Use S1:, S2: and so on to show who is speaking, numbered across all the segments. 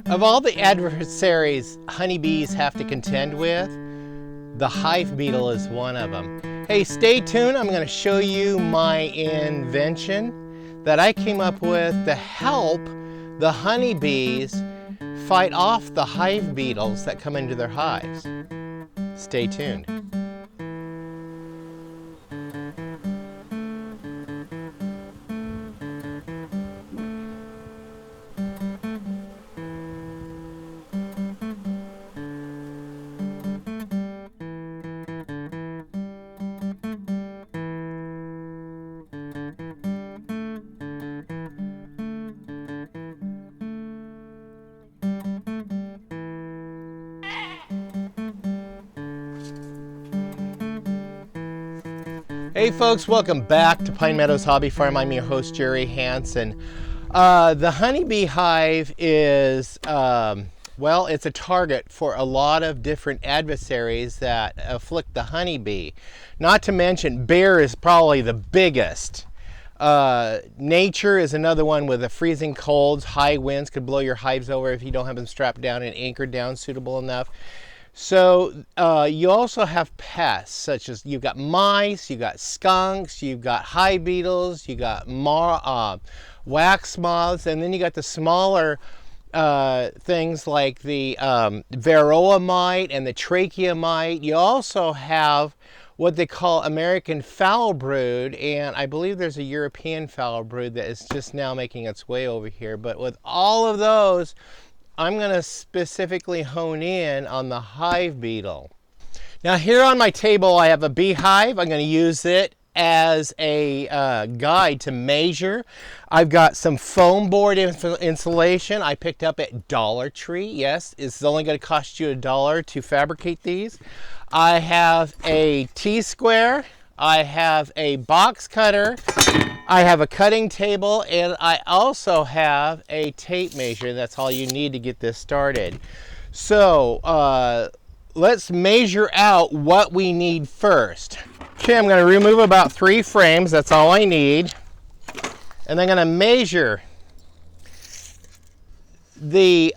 S1: Of all the adversaries honeybees have to contend with, the hive beetle is one of them. Hey, stay tuned. I'm going to show you my invention that I came up with to help the honeybees fight off the hive beetles that come into their hives. Stay tuned. Hey folks, welcome back to Pine Meadows Hobby Farm. I'm your host, Jerry Hansen. The honeybee hive is, well, it's a target for a lot of different adversaries that afflict the honeybee. Not to mention, bear is probably the biggest. Nature is another one with the freezing colds. High winds could blow your hives over if you don't have them strapped down and anchored down suitable enough. So you also have pests, such as you've got mice, you've got skunks, you've got hive beetles, you got wax moths, and then you got the smaller things like the varroa mite and the trachea mite. You also have what they call American foul brood, and I believe there's a European foul brood that is just now making its way over here. But with all of those, I'm going to specifically hone in on the hive beetle. Now here on my table I have a beehive. I'm going to use it as a guide to measure. I've got some foam board insulation I picked up at Dollar Tree. Yes, it's only going to cost you $1 to fabricate these. I have a T-square. I have a box cutter. I have a cutting table, and I also have a tape measure. That's all you need to get this started. So let's measure out what we need first. Okay, I'm going to remove about 3 frames. That's all I need. And I'm going to measure the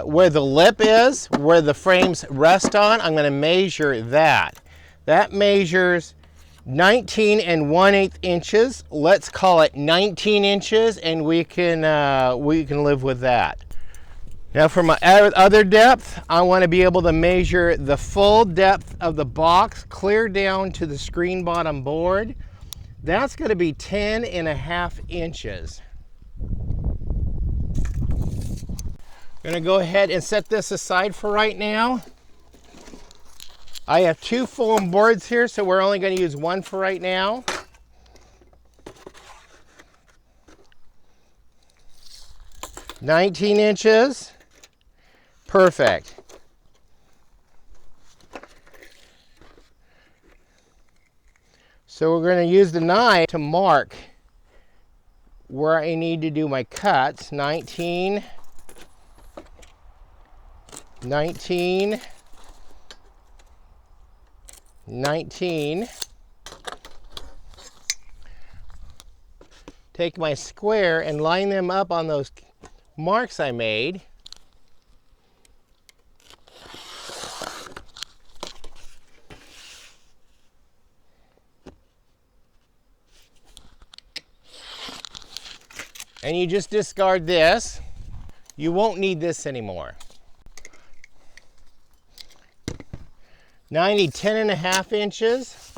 S1: where the lip is, where the frames rest on. I'm going to measure that. That measures 19 1/8 inches. Let's call it 19 inches, and we can live with that. Now for my other depth, I want to be able to measure the full depth of the box clear down to the screen bottom board. That's going to be 10 1/2 inches. I'm going to go ahead and set this aside for right now. I have 2 foam boards here, so we're only going to use 1 for right now. "19 inches. Perfect. So we're going to use the knife to mark where I need to do my cuts. 19, 19, 19. Take my square and line them up on those marks I made. And you just discard this. You won't need this anymore. Now I need 10 1/2 inches.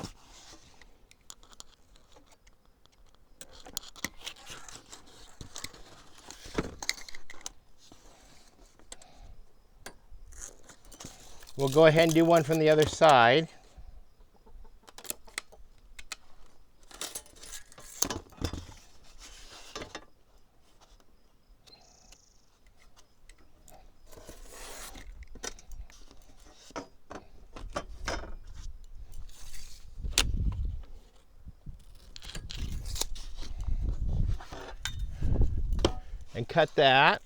S1: We'll go ahead and do one from the other side. And cut that.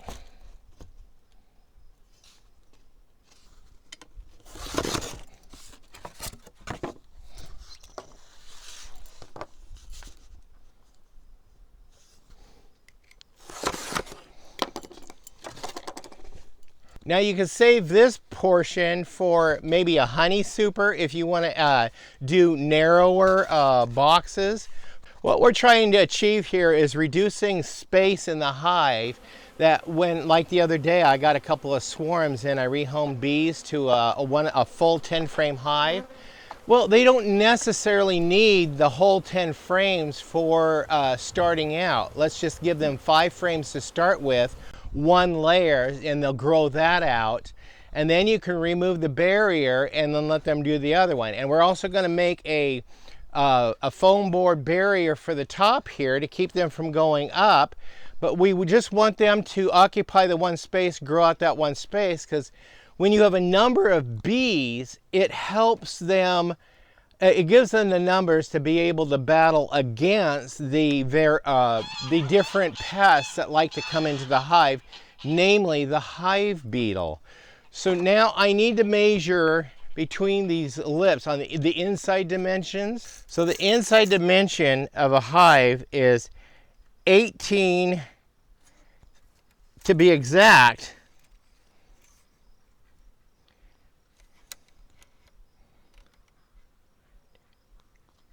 S1: Now you can save this portion for maybe a honey super if you want to do narrower boxes. What we're trying to achieve here is reducing space in the hive, that when, like the other day, I got a couple of swarms and I rehomed bees to a full 10 frame hive. Well, they don't necessarily need the whole 10 frames for starting out. Let's just give them 5 frames to start with, 1 layer, and they'll grow that out. And then you can remove the barrier and then let them do the other one. And we're also going to make a foam board barrier for the top here to keep them from going up. But we would just want them to occupy the one space, grow out that one space, because when you have a number of bees, it helps them, it gives them the numbers to be able to battle against the different pests that like to come into the hive, namely the hive beetle. So now I need to measure between these lips on the inside dimensions. So the inside dimension of a hive is 18, to be exact,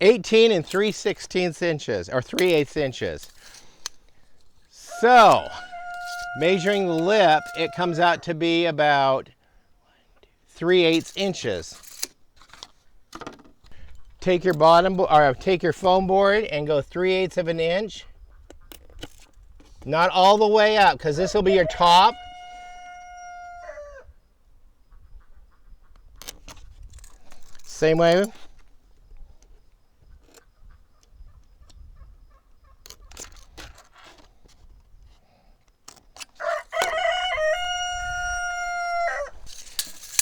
S1: 18 and 3/16 inches, or 3/8 inches. So, measuring the lip, it comes out to be about 3/8 inches. Take your take your foam board and go 3/8 of an inch. Not all the way up, because this will be your top. Same way.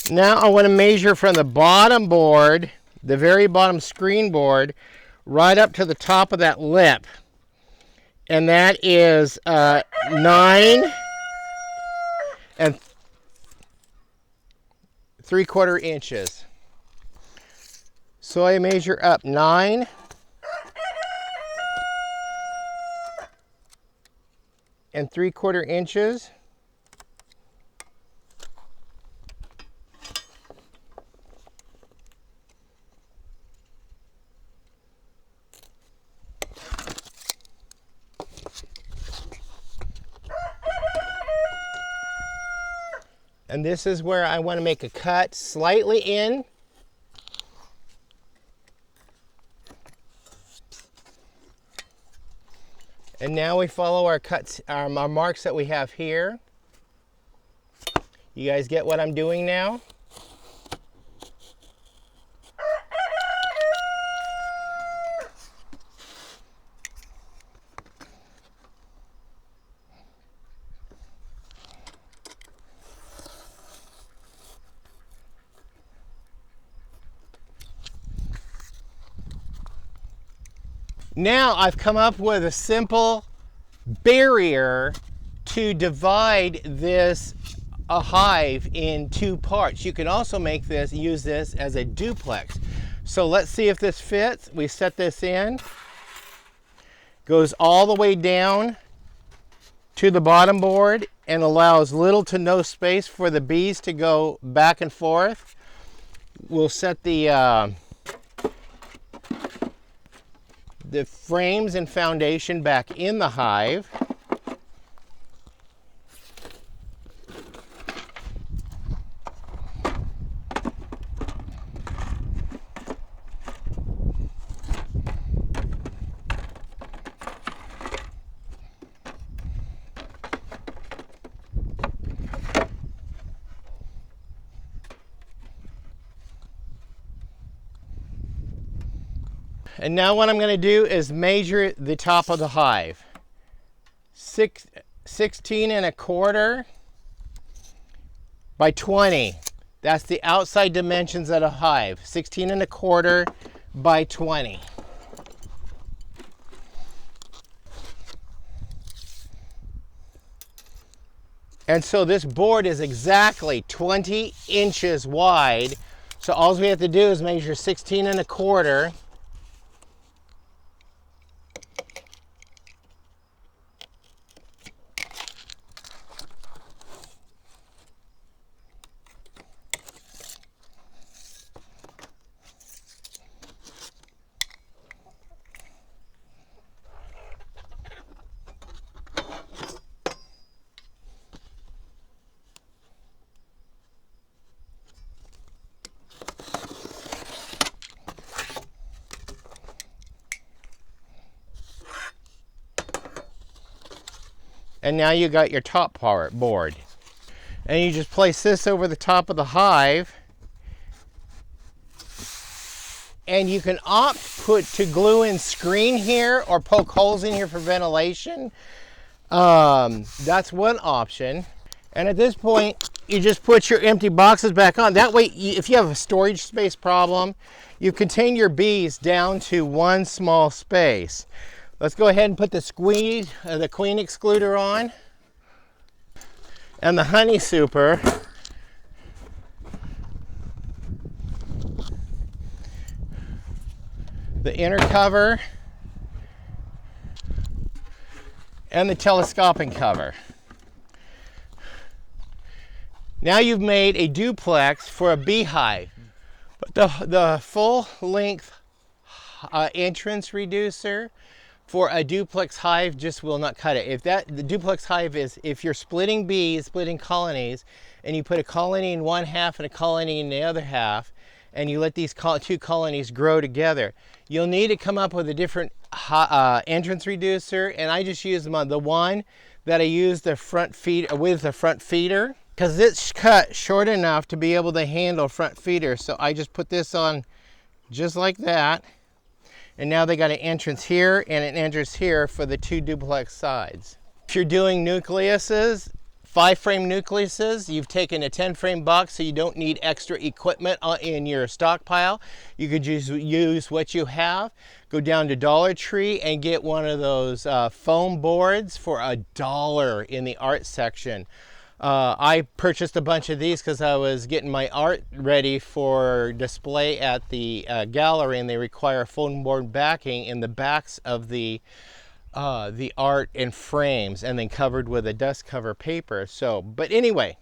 S1: Now I want to measure from the bottom board, the very bottom screen board, right up to the top of that lip. And that is 9 and 3/4 inches. So I measure up 9 and 3/4 inches. And this is where I want to make a cut slightly in. And now we follow our cuts, our marks that we have here. You guys get what I'm doing now? Now I've come up with a simple barrier to divide this hive in 2 parts. You can also use this as a duplex. So let's see if this fits. We set this in. Goes all the way down to the bottom board and allows little to no space for the bees to go back and forth. We'll set the frames and foundation back in the hive. And now what I'm going to do is measure the top of the hive. 16 1/4 by 20. That's the outside dimensions of a hive. 16 1/4 by 20. And so this board is exactly 20 inches wide. So all we have to do is measure 16 1/4. And now you got your top board. And you just place this over the top of the hive. And you can opt to glue in screen here or poke holes in here for ventilation. That's one option. And at this point, you just put your empty boxes back on. That way, if you have a storage space problem, you contain your bees down to one small space. Let's go ahead and put the queen excluder on. And the honey super. The inner cover. And the telescoping cover. Now you've made a duplex for a beehive. But the full length entrance reducer for a duplex hive just will not cut it. The duplex hive is if you're splitting bees, splitting colonies, and you put a colony in one half and a colony in the other half, and you let these two colonies grow together, you'll need to come up with a different entrance reducer. And I just use the one that I use the front feed with the front feeder, because it's cut short enough to be able to handle front feeder. So I just put this on just like that. And now they got an entrance here and an entrance here for the two duplex sides. If you're doing nucleuses, 5-frame nucleuses, you've taken a 10-frame box, so you don't need extra equipment in your stockpile. You could just use what you have. Go down to Dollar Tree and get one of those foam boards for $1 in the art section. I purchased a bunch of these because I was getting my art ready for display at the gallery, and they require foam board backing in the backs of the art and frames, and then covered with a dust cover paper. So, but anyway,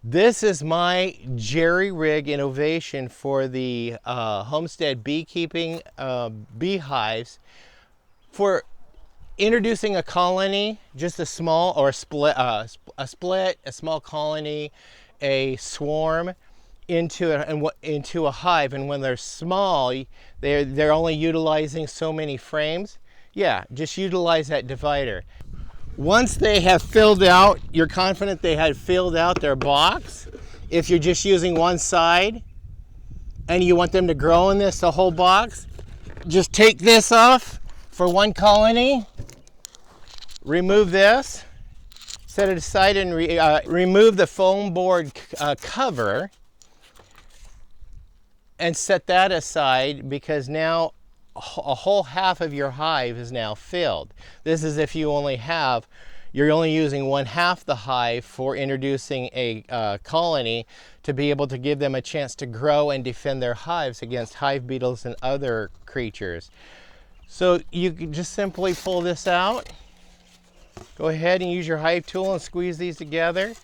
S1: this is my jerry rig innovation for the Homestead beekeeping beehives for introducing a colony, just a small or a small colony, a swarm into a hive. And when they're small, they're only utilizing so many frames. Yeah, just utilize that divider. Once they have filled out, you're confident they had filled out their box. If you're just using one side and you want them to grow in the whole box, just take this off for one colony, remove this, set it aside, and remove the foam board cover and set that aside, because now a whole half of your hive is now filled. This is if you're only using one half the hive for introducing a colony to be able to give them a chance to grow and defend their hives against hive beetles and other creatures. So you can just simply pull this out. Go ahead and use your hive tool and squeeze these together.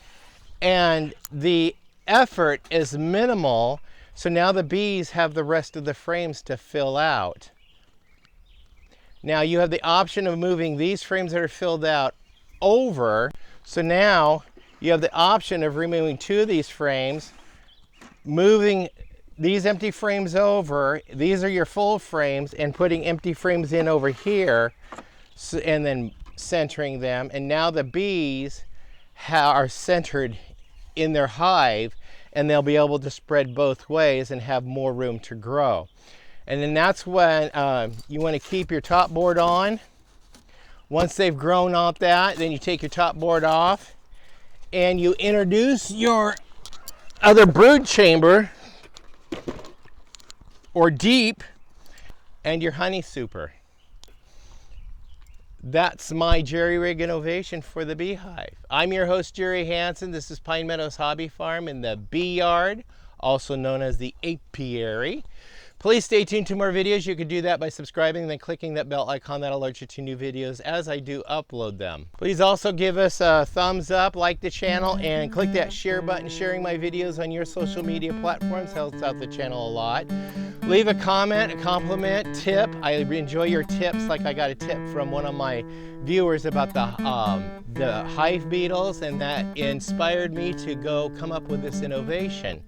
S1: And the effort is minimal. So now the bees have the rest of the frames to fill out. Now you have the option of moving these frames that are filled out over. So now you have the option of removing two of these frames, moving these empty frames over. These are your full frames, and putting empty frames in over here, and then centering them. And now the bees are centered in their hive, and they'll be able to spread both ways and have more room to grow. And then that's when you want to keep your top board on. Once they've grown off that, then you take your top board off and you introduce your other brood chamber or deep and your honey super. That's my jerry rig innovation for the beehive. I'm your host, Jerry Hansen. This is Pine Meadows Hobby Farm in the bee yard, also known as the apiary. Please stay tuned to more videos. You can do that by subscribing and then clicking that bell icon that alerts you to new videos as I do upload them. Please also give us a thumbs up, like the channel, and click that share button. Sharing my videos on your social media platforms helps out the channel a lot. Leave a comment, a compliment, tip. I enjoy your tips. Like I got a tip from one of my viewers about the hive beetles, and that inspired me to go come up with this innovation.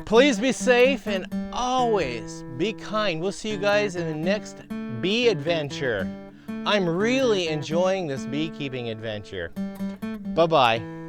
S1: Please be safe and always be kind. We'll see you guys in the next bee adventure. I'm really enjoying this beekeeping adventure. Bye-bye.